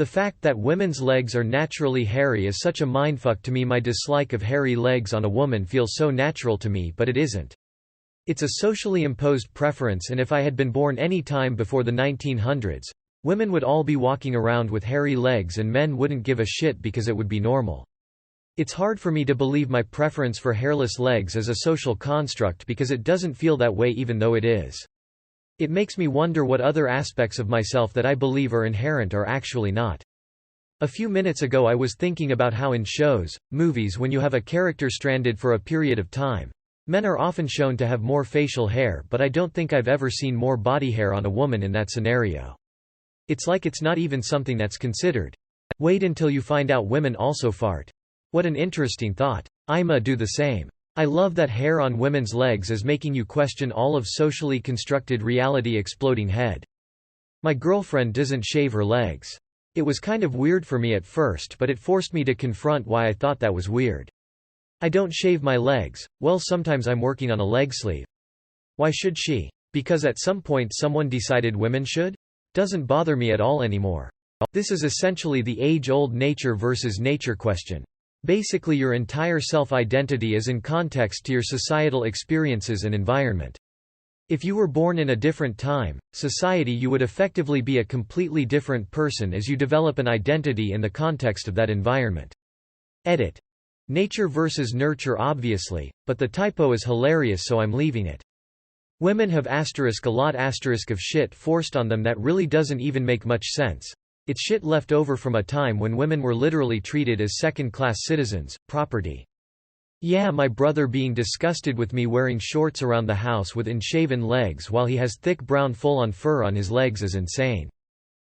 The fact that women's legs are naturally hairy is such a mindfuck to me. My dislike of hairy legs on a woman feels so natural to me, but it isn't. It's a socially imposed preference, and if I had been born any time before the 1900s, women would all be walking around with hairy legs and men wouldn't give a shit because it would be normal. It's hard for me to believe my preference for hairless legs is a social construct because it doesn't feel that way even though it is. It makes me wonder what other aspects of myself that I believe are inherent are actually not. A few minutes ago I was thinking about how in shows, movies, when you have a character stranded for a period of time, men are often shown to have more facial hair, but I don't think I've ever seen more body hair on a woman in that scenario. It's like it's not even something that's considered. Wait until you find out women also fart. What an interesting thought. I'ma do the same. I love that hair on women's legs is making you question all of socially constructed reality. Exploding head. My girlfriend doesn't shave her legs. It was kind of weird for me at first, but it forced me to confront why I thought that was weird. I don't shave my legs. Well, sometimes I'm working on a leg sleeve. Why should she? Because at some point someone decided women should? Doesn't bother me at all anymore. This is essentially the age-old nature versus nature question. Basically, your entire self-identity is in context to your societal experiences and environment. If you were born in a different time, society, you would effectively be a completely different person as you develop an identity in the context of that environment. Edit. Nature versus nurture obviously, but the typo is hilarious, so I'm leaving it. Women have a lot of shit forced on them that really doesn't even make much sense. It's shit left over from a time when women were literally treated as second-class citizens, property. Yeah, my brother being disgusted with me wearing shorts around the house with unshaven legs while he has thick brown full-on fur on his legs is insane.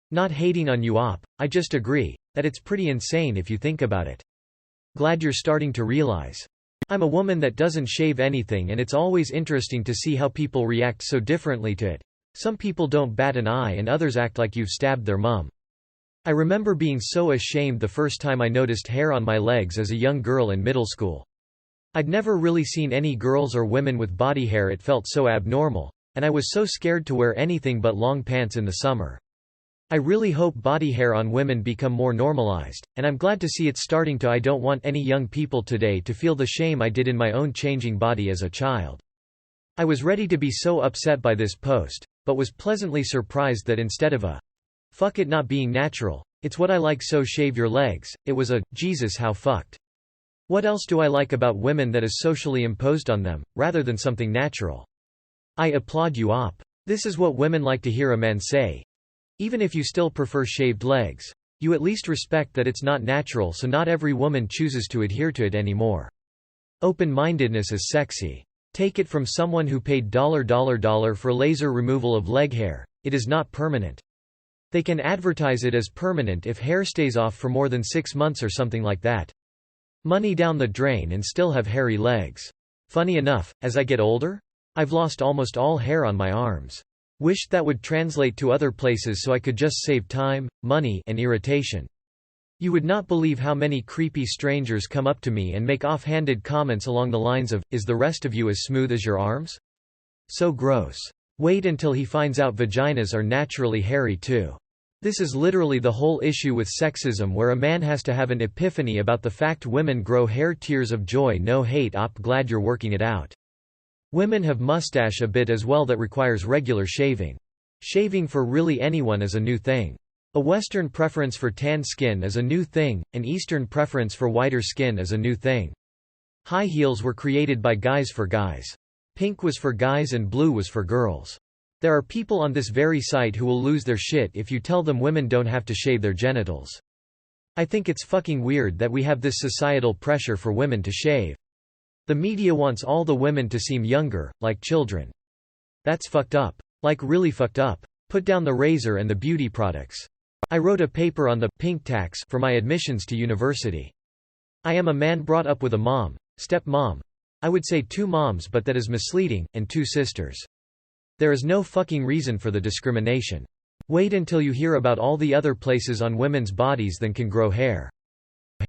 Not hating on you op, I just agree that it's pretty insane if you think about it. Glad you're starting to realize. I'm a woman that doesn't shave anything, and it's always interesting to see how people react so differently to it. Some people don't bat an eye and others act like you've stabbed their mum. I remember being so ashamed the first time I noticed hair on my legs as a young girl in middle school. I'd never really seen any girls or women with body hair. It felt so abnormal, and I was so scared to wear anything but long pants in the summer. I really hope body hair on women become more normalized, and I'm glad to see it's starting to. I don't want any young people today to feel the shame I did in my own changing body as a child. I was ready to be so upset by this post, but was pleasantly surprised that instead of a "fuck it not being natural, it's what I like so shave your legs," it was a "Jesus how fucked. What else do I like about women that is socially imposed on them, rather than something natural?" I applaud you op. This is what women like to hear a man say. Even if you still prefer shaved legs, you at least respect that it's not natural, so not every woman chooses to adhere to it anymore. Open-mindedness is sexy. Take it from someone who paid $$ for laser removal of leg hair. It is not permanent. They can advertise it as permanent if hair stays off for more than 6 months or something like that. Money down the drain and still have hairy legs. Funny enough, as I get older, I've lost almost all hair on my arms. Wished that would translate to other places so I could just save time, money, and irritation. You would not believe how many creepy strangers come up to me and make offhanded comments along the lines of, "Is the rest of you as smooth as your arms?" So gross. Wait until he finds out vaginas are naturally hairy too. This is literally the whole issue with sexism, where a man has to have an epiphany about the fact women grow hair. Tears of joy, no hate op. Glad you're working it out. Women have mustache a bit as well that requires regular shaving. Shaving for really anyone is a new thing. A Western preference for tan skin is a new thing, an Eastern preference for whiter skin is a new thing. High heels were created by guys for guys. Pink was for guys and blue was for girls. There are people on this very site who will lose their shit if you tell them women don't have to shave their genitals. I think it's fucking weird that we have this societal pressure for women to shave. The media wants all the women to seem younger, like children. That's fucked up. Like really fucked up. Put down the razor and the beauty products. I wrote a paper on the pink tax for my admissions to university. I am a man brought up with a mom, step-mom. I would say 2 moms, but that is misleading, and 2 sisters. There is no fucking reason for the discrimination. Wait until you hear about all the other places on women's bodies that can grow hair.